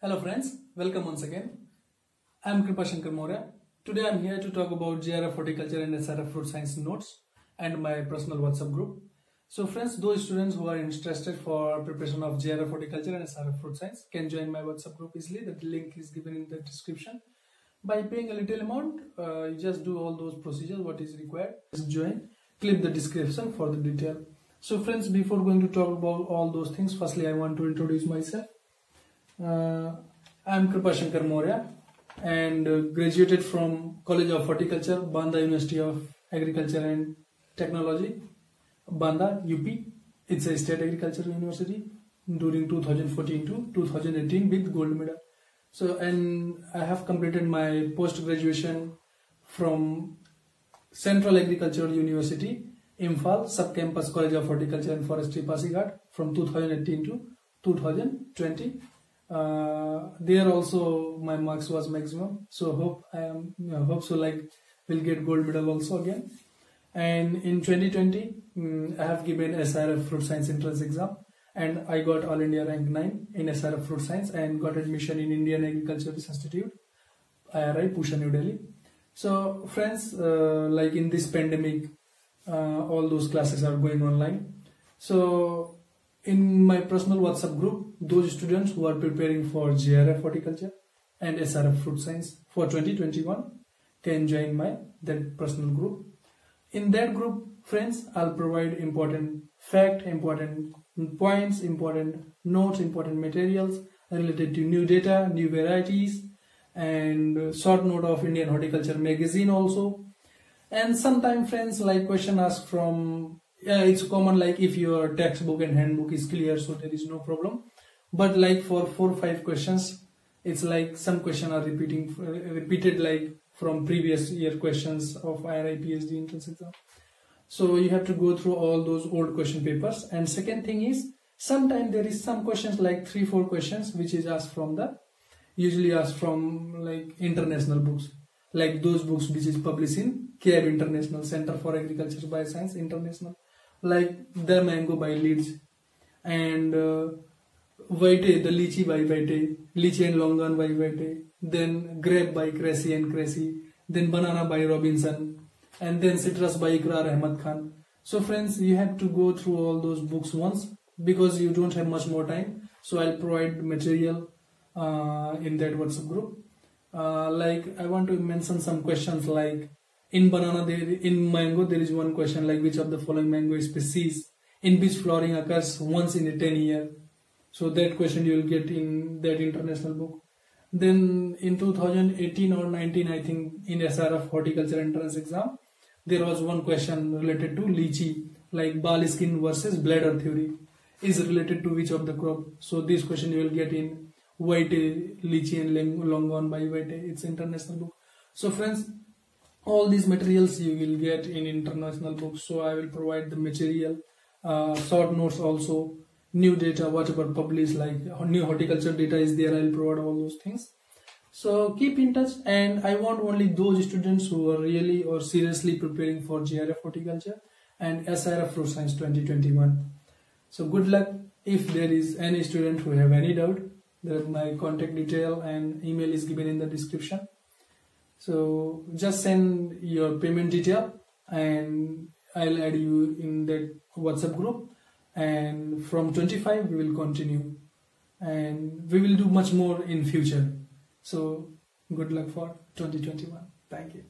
Hello friends, welcome once again. I am Kripashankar Maurya. Today I am here to talk about JRF Horticulture and SRF Fruit Science notes and my personal WhatsApp group. So friends, those students who are interested for preparation of JRF Horticulture and SRF Fruit Science can join my WhatsApp group easily. The link is given in the description. By paying a little amount, you just do all those procedures what is required. Just join, click the description for the detail. So friends, before going to talk about all those things, firstly I want to introduce myself. I am Kripashankar Maurya and graduated from College of Horticulture, Banda University of Agriculture and Technology, Banda, UP. It's a state agricultural university during 2014 to 2018 with gold medal. So, and I have completed my post-graduation from Central Agricultural University, Imphal, Sub-Campus College of Horticulture and Forestry, Pasighat from 2018 to 2020. There also my marks was maximum, so hope so like will get gold medal also again. And in 2020 I have given SRF Fruit Science entrance exam and I got All India rank 9 in SRF Fruit Science and got admission in Indian Agricultural Institute, IRI, Pusha, New Delhi. So friends, like in this pandemic, all those classes are going online. So in my personal WhatsApp group, those students who are preparing for JRF Horticulture and SRF Fruit Science for 2021 can join that personal group. In that group, friends, I'll provide important fact, important points, important notes, important materials related to new data, new varieties, and short note of Indian Horticulture magazine also. And sometimes, friends, like question asked from, it's common like if your textbook and handbook is clear, so there is no problem. But like for 4 or 5 questions, it's like some questions are repeated like from previous year questions of IRI PhD entrance exam. So you have to go through all those old question papers. And second thing is, sometimes there is some questions like 3-4 questions which is asked from usually asked from like international books, like those books which is published in CARE International, Center for Agriculture Bioscience International, like The Mango by Leeds and Vitae, the Lychee by Vitae, Lychee and Longan by Vitae, then Grape by Cressy and Cressy, then Banana by Robinson, and then Citrus by Ikrar Ahmad Khan. So friends, you have to go through all those books once because you don't have much more time. So I'll provide material in that WhatsApp group. Like I want to mention some questions like in mango there is one question like which of the following mango species in which flowering occurs once in a 10 year. So that question you will get in that international book. Then in 2018 or 19, I think in SRF Horticulture entrance exam, there was one question related to lychee, like ball skin versus bladder theory is related to which of the crop. So this question you will get in Vitae, Lychee and Longan by Vitae. It's international book. So friends, all these materials you will get in international books. So I will provide the material, short notes also, new data, whatever published, like new horticulture data is there, I will provide all those things. So keep in touch, and I want only those students who are really or seriously preparing for JRF Horticulture and SRF Fruit Science 2021. So good luck. If there is any student who have any doubt, my contact detail and email is given in the description. So just send your payment detail and I'll add you in that WhatsApp group. And from 25 we will continue and we will do much more in future. So good luck for 2021. Thank you.